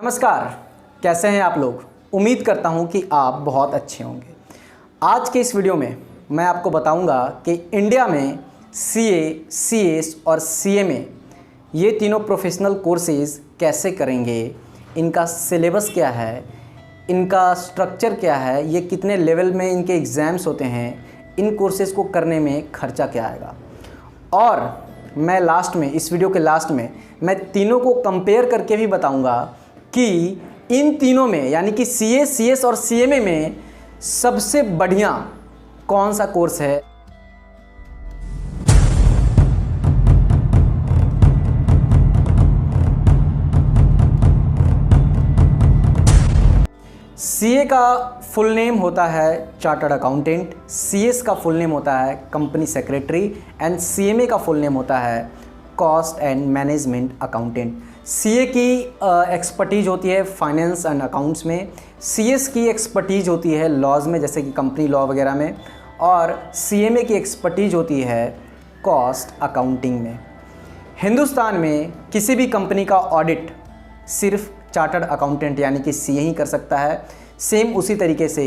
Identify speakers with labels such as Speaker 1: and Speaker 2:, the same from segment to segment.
Speaker 1: नमस्कार, कैसे हैं आप लोग। उम्मीद करता हूं कि आप बहुत अच्छे होंगे। आज के इस वीडियो में मैं आपको बताऊंगा कि इंडिया में सीए, सीएस और सीएमए ये तीनों प्रोफेशनल कोर्सेज़ कैसे करेंगे, इनका सिलेबस क्या है, इनका स्ट्रक्चर क्या है, ये कितने लेवल में इनके एग्ज़ाम्स होते हैं, इन कोर्सेज़ को करने में खर्चा क्या आएगा। और मैं लास्ट में, इस वीडियो के लास्ट में मैं तीनों को कंपेयर करके भी बताऊंगा कि इन तीनों में यानी कि सीए, सीएस और सीएमए में सबसे बढ़िया कौन सा कोर्स है। सीए का फुल नेम होता है चार्टर्ड अकाउंटेंट, सीएस का फुल नेम होता है कंपनी सेक्रेटरी एंड सीएमए का फुल नेम होता है cost and management accountant. CA की एक्सपर्टीज होती है फाइनेंस एंड अकाउंट्स में, सीएस की एक्सपर्टीज होती है लॉज में जैसे कि कंपनी लॉ वगैरह में, और सीएमए की एक्सपर्टीज होती है कॉस्ट अकाउंटिंग में। हिंदुस्तान में किसी भी कंपनी का ऑडिट सिर्फ चार्टर्ड अकाउंटेंट यानी कि सीए ही कर सकता है। सेम उसी तरीके से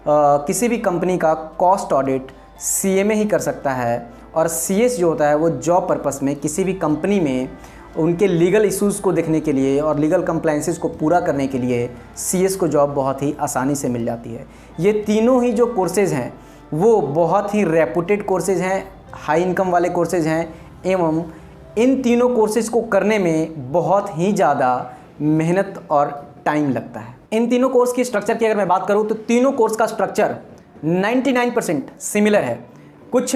Speaker 1: किसी भी कंपनी का कॉस्ट ऑडिट सीएमए ही कर सकता है, और सीएस जो होता है वो जॉब पर्पस में किसी भी कंपनी में उनके लीगल इश्यूज़ को देखने के लिए और लीगल कंप्लायंसेस को पूरा करने के लिए सीएस को जॉब बहुत ही आसानी से मिल जाती है। ये तीनों ही जो कोर्सेज़ हैं वो बहुत ही रेपुटेड कोर्सेज़ हैं, हाई इनकम वाले कोर्सेज़ हैं, एवं इन तीनों कोर्सेज़ को करने में बहुत ही ज़्यादा मेहनत और टाइम लगता है। इन तीनों कोर्स की स्ट्रक्चर की अगर मैं बात करूं तो तीनों कोर्स का स्ट्रक्चर 99% सिमिलर है। कुछ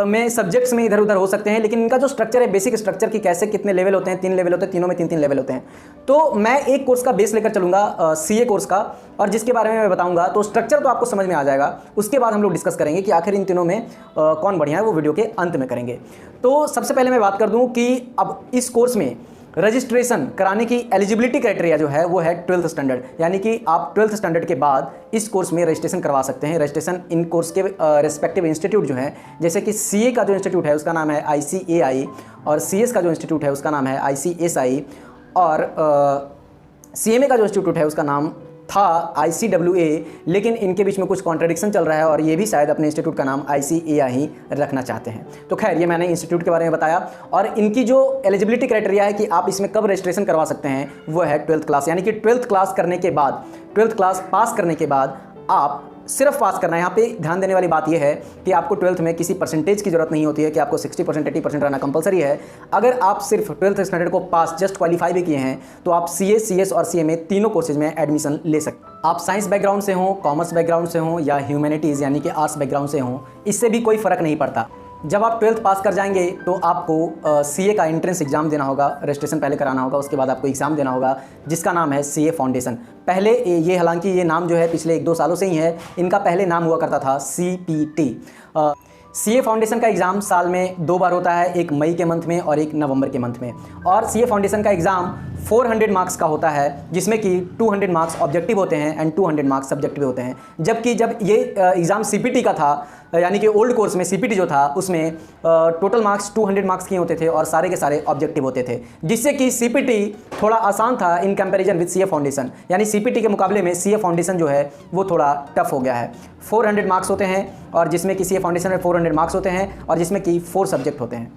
Speaker 1: में सब्जेक्ट्स में इधर उधर हो सकते हैं, लेकिन इनका जो स्ट्रक्चर है, बेसिक स्ट्रक्चर की कैसे कितने लेवल होते हैं, 3 लेवल होते हैं, तीनों में 3-3 लेवल होते हैं। तो मैं एक कोर्स का बेस लेकर चलूँगा सीए कोर्स का, और जिसके बारे में मैं बताऊँगा तो स्ट्रक्चर तो आपको समझ में आ जाएगा। उसके बाद हम लोग डिस्कस करेंगे कि आखिर इन तीनों में कौन बढ़िया है, वो वीडियो के अंत में करेंगे। तो सबसे पहले मैं बात कर दूँ कि अब इस कोर्स में रजिस्ट्रेशन कराने की एलिजिबिलिटी क्राइटेरिया जो है वो है 12th स्टैंडर्ड, यानी कि आप 12th स्टैंडर्ड के बाद इस कोर्स में रजिस्ट्रेशन करवा सकते हैं। रजिस्ट्रेशन इन कोर्स के रेस्पेक्टिव इंस्टीट्यूट जो है, जैसे कि सीए का जो इंस्टीट्यूट है उसका नाम है ICAI, और सीएस का जो इंस्टीट्यूट है उसका नाम है ICSI, और सीएमए का जो इंस्टीट्यूट है उसका नाम था ICWA, लेकिन इनके बीच में कुछ कॉन्ट्रडिक्शन चल रहा है और ये भी शायद अपने इंस्टीट्यूट का नाम ICAI ही रखना चाहते हैं। तो खैर, ये मैंने इंस्टीट्यूट के बारे में बताया। और इनकी जो एलिजिबिलिटी क्राइटेरिया है कि आप इसमें कब रजिस्ट्रेशन करवा सकते हैं वो है 12th क्लास, यानी कि 12th क्लास करने के बाद, 12th क्लास पास करने के बाद आप सिर्फ पास करना है। यहाँ पे ध्यान देने वाली बात यह है कि आपको 12th में किसी परसेंटेज की जरूरत नहीं होती है कि आपको 60% 80% रहना कंपलसरी है। अगर आप सिर्फ 12th स्टैंडर्ड को पास जस्ट क्वालिफाई भी किए हैं तो आप सीए, सीएस और सीएमए तीनों कोर्सेज में एडमिशन ले सकते हैं। आप साइंस बैकग्राउंड से हों, कॉमर्स बैकग्राउंड से हों या ह्यूमैनिटीज़ यानी कि आर्ट्स बैकग्राउंड से हों, इससे भी कोई फ़र्क नहीं पड़ता। जब आप 12th पास कर जाएंगे तो आपको सीए का एंट्रेंस एग्जाम देना होगा, रजिस्ट्रेशन पहले कराना होगा, उसके बाद आपको एग्ज़ाम देना होगा जिसका नाम है सीए फाउंडेशन। पहले ये, हालांकि ये नाम जो है पिछले 1-2 सालों से ही है, इनका पहले नाम हुआ करता था CPT। सीए फाउंडेशन का एग्ज़ाम साल में 2 बार होता है, एक मई के मंथ में और एक नवंबर के मंथ में। और सीए फाउंडेशन का एग्ज़ाम 400 मार्क्स का होता है, जिसमें कि 200 मार्क्स ऑब्जेक्टिव होते हैं एंड 200 मार्क्स सब्जेक्टिव होते हैं। जबकि जब ये एग्ज़ाम CPT का था, यानी कि ओल्ड कोर्स में CPT जो था उसमें टोटल मार्क्स 200 मार्क्स के होते थे और सारे के सारे ऑब्जेक्टिव होते थे, जिससे कि CPT थोड़ा आसान था in comparison with CA foundation. यानी CPT के मुकाबले में सीए फाउंडेशन जो है वो थोड़ा टफ हो गया है। 400 मार्क्स होते हैं, और जिसमें कि सीए फाउंडेशन में 400 मार्क्स होते हैं, और जिसमें कि 4 सब्जेक्ट होते हैं।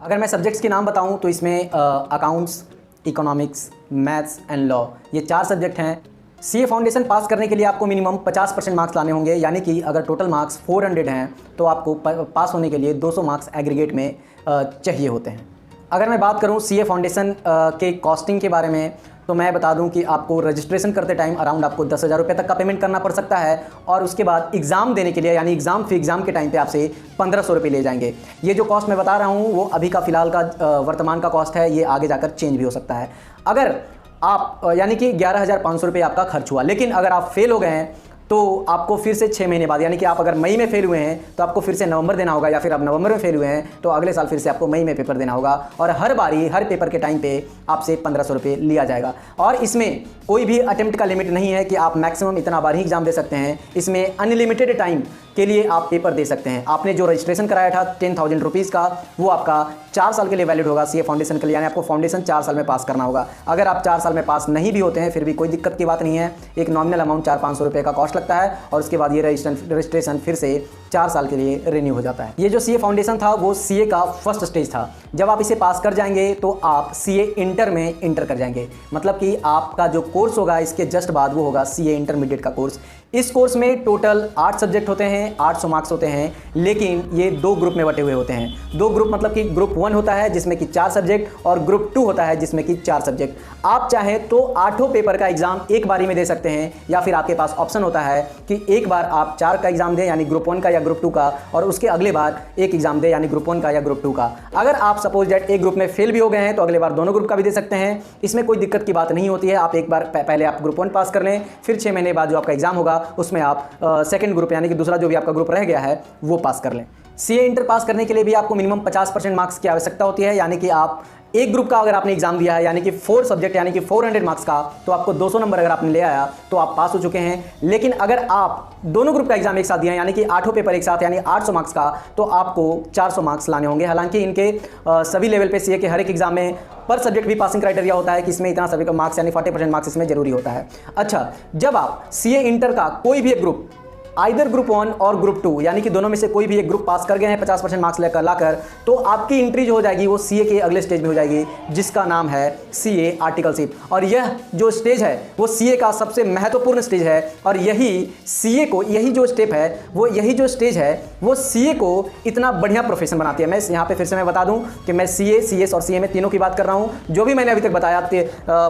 Speaker 1: अगर मैं सब्जेक्ट्स के नाम बताऊं तो इसमें accounts, economics, maths and law, ये 4 सब्जेक्ट हैं। सीए फाउंडेशन पास करने के लिए आपको मिनिमम 50% मार्क्स लाने होंगे, यानी कि अगर टोटल मार्क्स 400 हैं तो आपको पास होने के लिए 200 मार्क्स एग्रीगेट में चाहिए होते हैं। अगर मैं बात करूं सीए फाउंडेशन के कॉस्टिंग के बारे में तो मैं बता दूं कि आपको रजिस्ट्रेशन करते टाइम अराउंड आपको 10,000 रुपये तक का पेमेंट करना पड़ सकता है, और उसके बाद एग्ज़ाम देने के लिए यानी एग्ज़ाम फी, एग्ज़ाम के टाइम पे आपसे 1500 रुपये ले जाएंगे। ये जो कॉस्ट मैं बता रहा हूँ वो अभी का फ़िलहाल का वर्तमान का कॉस्ट है, ये आगे जाकर चेंज भी हो सकता है। अगर आप यानी कि 11,500 रुपये आपका खर्च हुआ, लेकिन अगर आप फेल हो गए हैं तो आपको फिर से 6 महीने बाद, यानी कि आप अगर मई में फेल हुए हैं तो आपको फिर से नवंबर देना होगा, या फिर आप नवंबर में फेल हुए हैं तो अगले साल फिर से आपको मई में पेपर देना होगा। और हर बारी हर पेपर के टाइम पे आपसे 1500 रुपये लिया जाएगा। और इसमें कोई भी अटेम्प्ट का लिमिट नहीं है कि आप मैक्सिमम इतना बार ही एग्जाम दे सकते हैं। इसमें अनलिमिटेड टाइम के लिए आप पेपर दे सकते हैं। आपने जो रजिस्ट्रेशन कराया था 10,000 रुपीज़ का, वो आपका 4 साल के लिए वैलिड होगा सीए फाउंडेशन के लिए, यानी आपको फाउंडेशन 4 साल में पास करना होगा। अगर आप 4 साल में पास नहीं भी होते हैं फिर भी कोई दिक्कत की बात नहीं है। एक नॉमिनल अमाउंट 400-500 रुपये का कॉस्ट लगता है और उसके बाद ये रजिस्ट्रेशन फिर से 4 साल के लिए रिन्यू हो जाता है। ये जो सीए फाउंडेशन था वो सीए का फर्स्ट स्टेज था। जब आप इसे पास कर जाएंगे तो आप सीए इंटर में इंटर कर जाएंगे, मतलब कि आपका जो कोर्स होगा इसके जस्ट बाद वो होगा सीए इंटरमीडिएट का कोर्स। इस कोर्स में टोटल 8 सब्जेक्ट होते हैं, 800 मार्क्स होते हैं, लेकिन ये 2 ग्रुप में बटे हुए होते हैं। 2 ग्रुप मतलब कि ग्रुप 1 होता है जिसमें कि 4 सब्जेक्ट और ग्रुप 2 होता है जिसमें कि 4 सब्जेक्ट। आप चाहें तो 8 पेपर का एग्जाम एक बारी में दे सकते हैं, या फिर आपके पास ऑप्शन होता है कि एक बार आप 4 का एग्जाम दें यानी ग्रुप 1 का या ग्रुप 2 का, और उसके अगले बार एक एग्जाम दें यानी ग्रुप 1 का या ग्रुप 2 का। अगर आप सपोज दैट एक ग्रुप में फेल भी हो गए हैं तो अगले बार दोनों ग्रुप का भी दे सकते हैं। इसमें कोई दिक्कत की बात नहीं होती है। आप एक बार पहले आप ग्रुप 1 पास कर लें, फिर 6 महीने बाद जो आपका एग्जाम होगा उसमें आप सेकंड ग्रुप यानी कि दूसरा जो भी आपका ग्रुप रह गया है वो पास कर लें। सीए इंटर पास करने के लिए भी आपको मिनिमम 50% मार्क्स की आवश्यकता होती है, यानी कि आप एक ग्रुप का अगर आपने एग्जाम दिया है यानी कि 4 सब्जेक्ट यानी कि 400 मार्क्स का, तो आपको 200 नंबर अगर आपने ले आया तो आप पास हो चुके हैं। लेकिन अगर आप दोनों ग्रुप का एग्जाम एक साथ दिया यानी कि 8 पेपर एक साथ यानी 800 मार्क्स का, तो आपको 400 मार्क्स लाने होंगे। हालांकि इनके सभी लेवल पे सीए के हर एक एग्जाम में पर सब्जेक्ट भी पासिंग क्राइटेरिया होता है कि इसमें इतना सभी का मार्क्स यानी 40% मार्क्स इसमें जरूरी होता है। अच्छा, जब आप सीए इंटर का कोई भी एक ग्रुप, आइदर ग्रुप 1 और ग्रुप 2 यानी कि दोनों में से कोई भी एक ग्रुप पास कर गए हैं 50% मार्क्स लेकर लाकर, तो आपकी एंट्री जो हो जाएगी वो सीए के अगले स्टेज में हो जाएगी जिसका नाम है सीए आर्टिकलशिप। और यह जो स्टेज है वो सीए का सबसे महत्वपूर्ण स्टेज है, और यही सीए को, यही जो स्टेप है वो, यही जो स्टेज है वो सीए को इतना बढ़िया प्रोफेशन बनाती है। मैं यहाँ पे फिर से मैं बता दूं कि मैं सीए, सीएस और सीए में तीनों की बात कर रहा हूँ। जो भी मैंने अभी तक बताया,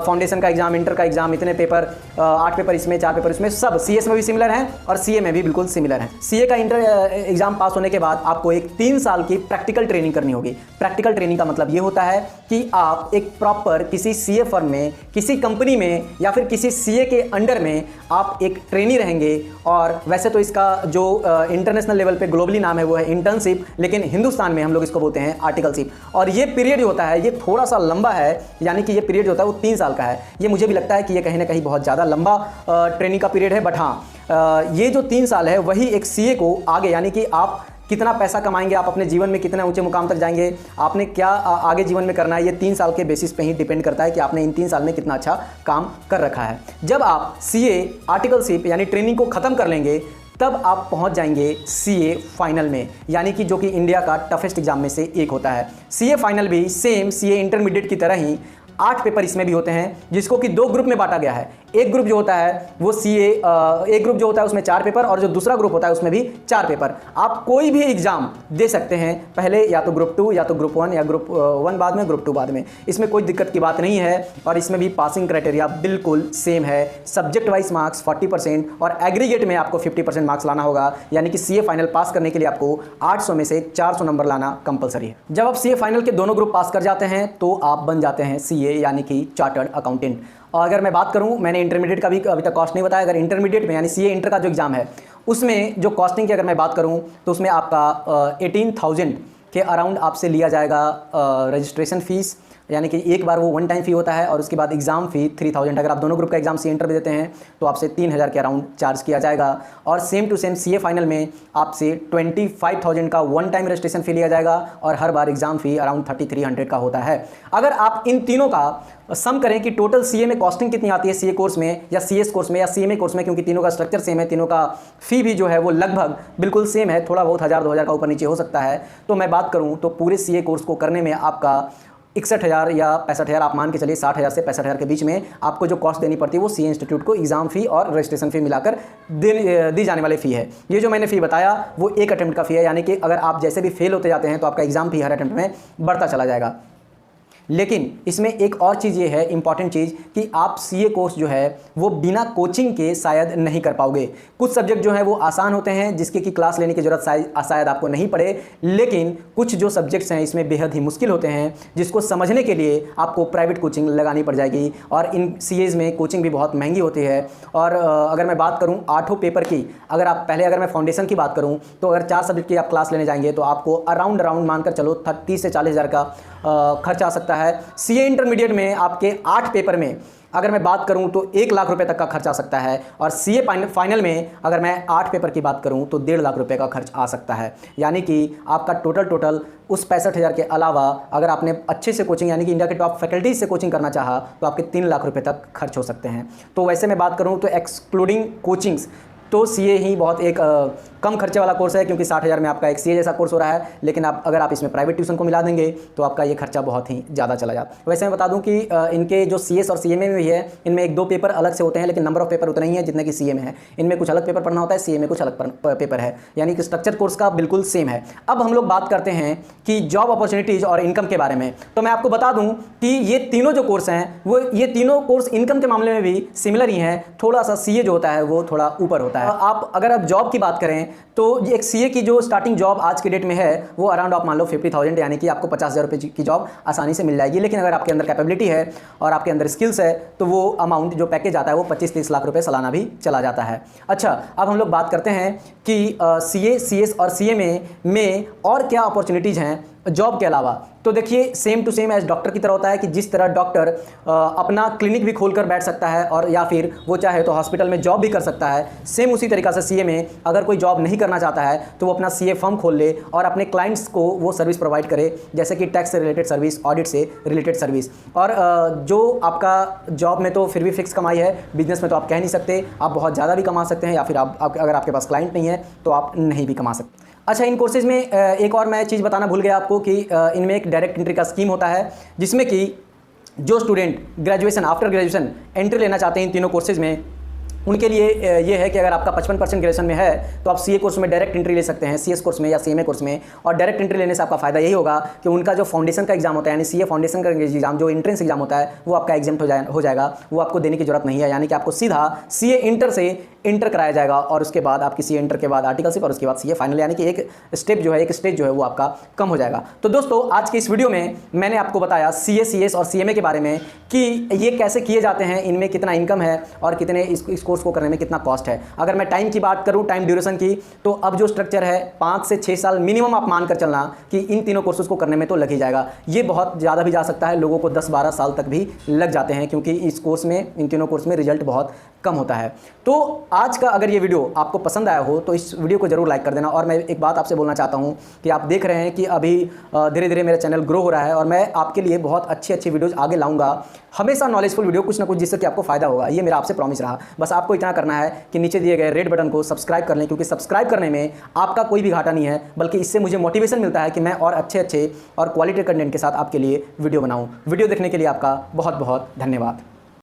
Speaker 1: फाउंडेशन का एग्जाम, इंटर का एग्जाम, इतने पेपर, 8 पेपर इसमें, 4 पेपर इसमें, सब सीएस में भी सिमिलर हैं और सीए में भी बिल्कुल सिमिलर है। सीए का इंटर एग्जाम पास होने के बाद आपको एक 3 साल की प्रैक्टिकल ट्रेनिंग करनी होगी। प्रैक्टिकल ट्रेनिंग का मतलब ये होता है कि आप एक प्रॉपर किसी सीए फर्म में, किसी कंपनी में या फिर किसी सीए के अंडर में आप एक ट्रेनी रहेंगे। और वैसे तो इसका जो इंटरनेशनल लेवल पे ग्लोबली नाम है वो है इंटर्नशिप, लेकिन हिंदुस्तान में हम लोग इसको बोलते हैं आर्टिकलशिप। और ये पीरियड जो होता है ये थोड़ा सा लंबा है, यानी कि ये पीरियड जो होता है वो 3 साल का है। ये मुझे भी लगता है कि ये कहीं ना कहीं बहुत ज़्यादा लंबा ट्रेनिंग का पीरियड है, बट हाँ, ये जो 3 साल है वही एक सीए को आगे, यानी कि आप कितना पैसा कमाएंगे, आप अपने जीवन में कितने ऊंचे मुकाम तक जाएंगे, आपने क्या आगे जीवन में करना है, ये 3 साल के बेसिस पे ही डिपेंड करता है कि आपने इन 3 साल में कितना अच्छा काम कर रखा है। जब आप सीए आर्टिकलशिप यानी ट्रेनिंग को ख़त्म कर लेंगे तब आप पहुंच जाएंगे सीए फाइनल में, यानी कि जो कि इंडिया का टफेस्ट एग्जाम में से एक होता है। सीए फाइनल भी सेम सीए इंटरमीडिएट की तरह ही 8 पेपर इसमें भी होते हैं, जिसको कि 2 ग्रुप में बांटा गया है। एक ग्रुप जो होता है वो सीए, एक ग्रुप जो होता है उसमें 4 पेपर, और जो दूसरा ग्रुप होता है उसमें भी 4 पेपर। आप कोई भी एग्जाम दे सकते हैं, पहले या तो ग्रुप 2 या तो ग्रुप 1 या ग्रुप 1 बाद में, ग्रुप 2 बाद में। इसमें कोई दिक्कत की बात नहीं है। और इसमें भी पासिंग क्राइटेरिया बिल्कुल सेम है। सब्जेक्ट वाइज मार्क्स 40% और एग्रीगेट में आपको 50% मार्क्स लाना होगा, यानी कि सीए फाइनल पास करने के लिए आपको 800 में से 400 नंबर लाना कंपलसरी है। जब आप सीए फाइनल के दोनों ग्रुप पास कर जाते हैं तो आप बन जाते हैं सीए यानी कि चार्टर्ड अकाउंटेंट। और अगर मैं बात करूं, मैंने इंटरमीडिएट का भी अभी तक कॉस्ट नहीं बताया। अगर इंटरमीडिएट में यानी सीए इंटर का जो एग्जाम है उसमें जो कॉस्टिंग की अगर मैं बात करूं तो उसमें आपका 18,000 के अराउंड आपसे लिया जाएगा रजिस्ट्रेशन फीस, यानी कि एक बार वो 1 टाइम फ़ी होता है, और उसके बाद एग्जाम फ़ी 3000। अगर आप दोनों ग्रुप का एग्जाम सी इंटर में देते हैं तो आपसे 3000 के अराउंड चार्ज किया जाएगा। और same to same CA final में आपसे 25,000 का 1 टाइम रजिस्ट्रेशन फ़ी लिया जाएगा, और हर बार एग्जाम फ़ी अराउंड 3300 का होता है। अगर आप इन तीनों का सम करें कि टोटल सीए में कॉस्टिंग कितनी आती है, सीए कोर्स में या सीएस कोर्स में या सीएमए कोर्स में, क्योंकि तीनों का स्ट्रक्चर सेम है, तीनों का फ़ी भी जो है वो लगभग बिल्कुल सेम है, थोड़ा बहुत 1000-2000 का ऊपर नीचे हो सकता है। तो मैं बात करूँ तो पूरे सीए कोर्स को करने में आपका 61,000 या 65,000, आप मान के चलिए 60,000 से 65,000 के बीच में आपको जो कॉस्ट देनी पड़ती है वो सीए इंस्टीट्यूट को एग्जाम फ़ी और रजिस्ट्रेशन फ़ी मिलाकर दी जाने वाली फ़ी है। ये जो मैंने फ़ी बताया वो एक अटेम्प्ट का फ़ी है, यानी कि अगर आप जैसे भी फेल होते जाते हैं तो आपका एग्जाम फ़ी हर अटेम्प्ट में बढ़ता चला जाएगा। लेकिन इसमें एक और चीज़ ये है, इंपॉर्टेंट चीज़, कि आप सीए कोर्स जो है वो बिना कोचिंग के शायद नहीं कर पाओगे। कुछ सब्जेक्ट जो है वो आसान होते हैं जिसके कि क्लास लेने की जरूरत शायद आपको नहीं पड़े, लेकिन कुछ जो सब्जेक्ट्स हैं इसमें बेहद ही मुश्किल होते हैं जिसको समझने के लिए आपको प्राइवेट कोचिंग लगानी पड़ जाएगी। और इन सीएज में कोचिंग भी बहुत महंगी होती है। और अगर मैं बात करूँ 8 पेपर की, अगर मैं फाउंडेशन की बात करूँ तो अगर 4 सब्जेक्ट की आप क्लास लेने जाएंगे तो आपको अराउंड मानकर चलो 30 से 40 हज़ार का खर्च आ सकता है। सीए इंटरमीडिएट में आपके 8 पेपर में अगर मैं बात करूं तो 1 लाख रुपए तक का खर्च आ सकता है। और सीए फाइनल में अगर मैं 8 पेपर की बात करूं तो 1.5 लाख रुपए का खर्च आ सकता है। यानी कि आपका टोटल उस 65,000 के अलावा अगर आपने अच्छे से कोचिंग यानी कि इंडिया के टॉप फैकल्टीज से कोचिंग करना चाहा तो आपके 3 लाख रुपए तक खर्च हो सकते हैं। तो वैसे मैं बात करूँ तो एक्सक्लूडिंग कोचिंग्स तो सीए ही बहुत एक कम खर्चे वाला कोर्स है, क्योंकि 60,000 में आपका एक सीए जैसा कोर्स हो रहा है। लेकिन अगर आप इसमें प्राइवेट ट्यूशन को मिला देंगे तो आपका ये खर्चा बहुत ही ज़्यादा चला जाता है। वैसे मैं बता दूं कि इनके जो सीएस और सीएमए में भी है, इनमें 1-2 पेपर अलग से होते हैं, लेकिन नंबर ऑफ पेपर उतना ही है जितने कि सीए में है। इनमें कुछ अलग पेपर पढ़ना होता है, सीए में कुछ अलग पेपर है, यानी कि स्ट्रक्चर कोर्स का बिल्कुल सेम है। अब हम लोग बात करते हैं कि जॉब अपॉर्चुनिटीज़ और इनकम के बारे में। तो मैं आपको बता दूँ कि ये तीनों जो कोर्स हैं वो ये तीनों कोर्स इनकम के मामले में भी सिमिलर ही हैं। थोड़ा सा सीए जो होता है वो थोड़ा ऊपर होता है। अगर जॉब की बात करें तो एक सीए की जो स्टार्टिंग जॉब आज की डेट में है वो अराउंड आप मान लो 50,000, यानी कि आपको 50,000 रुपये की जॉब आसानी से मिल जाएगी। लेकिन अगर आपके अंदर कैपेबिलिटी है और आपके अंदर स्किल्स है तो वो अमाउंट जो पैकेज आता है वो 25-30 लाख रुपए सालाना भी चला जाता है। अच्छा, अब हम लोग बात करते हैं कि सीए, सीएस और सीएमए में और क्या अपॉर्चुनिटीज़ हैं जॉब के अलावा। तो देखिए, same to same as doctor की तरह होता है कि जिस तरह डॉक्टर अपना क्लिनिक भी खोलकर बैठ सकता है और या फिर वो चाहे तो हॉस्पिटल में जॉब भी कर सकता है, सेम उसी तरीक़ा से सीए में अगर कोई जॉब नहीं करना चाहता है तो वो अपना सीए फर्म खोल ले और अपने क्लाइंट्स को वो सर्विस प्रोवाइड करे, जैसे कि टैक्स से रिलेटेड सर्विस, ऑडिट से रिलेटेड सर्विस। और जो आपका जॉब में तो फिर भी फिक्स कमाई है, बिजनेस में तो आप कह नहीं सकते, आप बहुत ज़्यादा भी कमा सकते हैं या फिर आप अगर आपके पास क्लाइंट नहीं है तो आप नहीं भी कमा सकते। अच्छा, इन कोर्सेज़ में एक और मैं चीज़ बताना भूल गया आपको कि इनमें एक डायरेक्ट एंट्री का स्कीम होता है, जिसमें कि जो student graduation after graduation entry लेना चाहते हैं इन तीनों कोर्सेज़ में, उनके लिए ये है कि अगर आपका 55% ग्रेजुएशन में है तो आप सीए कोर्स में डायरेक्ट एंट्री ले सकते हैं, सीएस कोर्स में या सीएमए कोर्स में। और डायरेक्ट एंट्री लेने से आपका फ़ायदा यही होगा कि उनका जो फाउंडेशन का एग्जाम होता है, यानी सीए फाउंडेशन का एग्जाम, जो एंट्रेंस एग्जाम होता है, वो आपका एग्जाम हो जाएगा, वो आपको देने की जरूरत नहीं है। यानी कि आपको सीधा सीए इंटर से इंटर कराया जाएगा और उसके बाद आपकी सीए इंटर के बाद आर्टिकलशिप और उसके बाद सीए फाइनल, यानी कि एक स्टेज जो है वो आपका कम हो जाएगा। तो दोस्तों, आज के इस वीडियो में मैंने आपको बताया सीए, सीएस और सीएमए के बारे में कि ये कैसे किए जाते हैं, इनमें कितना इनकम है और कितने इस कोर्स को करने में कितना कॉस्ट है। अगर मैं टाइम की बात करूं, टाइम ड्यूरेशन की, तो अब जो स्ट्रक्चर है 5 से 6 साल मिनिमम आप मानकर चलना कि इन तीनों कोर्सेज को करने में तो लग ही जाएगा। ये बहुत ज़्यादा भी जा सकता है, लोगों को 10-12 साल तक भी लग जाते हैं, क्योंकि इस कोर्स में, इन तीनों कोर्स में रिजल्ट बहुत कम होता है। तो आज का अगर ये वीडियो आपको पसंद आया हो तो इस वीडियो को जरूर लाइक कर देना। और मैं एक बात आपसे बोलना चाहता हूँ कि आप देख रहे हैं कि अभी धीरे धीरे मेरा चैनल ग्रो हो रहा है और मैं आपके लिए बहुत अच्छी वीडियोज़ आगे लाऊंगा, हमेशा नॉलेजफुल वीडियो, कुछ ना कुछ, जिससे कि आपको फायदा होगा। ये मेरा आपसे प्रॉमिस रहा। बस आपको इतना करना है कि नीचे दिए गए रेड बटन को सब्सक्राइब कर लें, क्योंकि सब्सक्राइब करने में आपका कोई भी घाटा नहीं है, बल्कि इससे मुझे मोटिवेशन मिलता है कि मैं और अच्छे और क्वालिटी कंटेंट के साथ आपके लिए वीडियो बनाऊं। वीडियो देखने के लिए आपका बहुत बहुत धन्यवाद।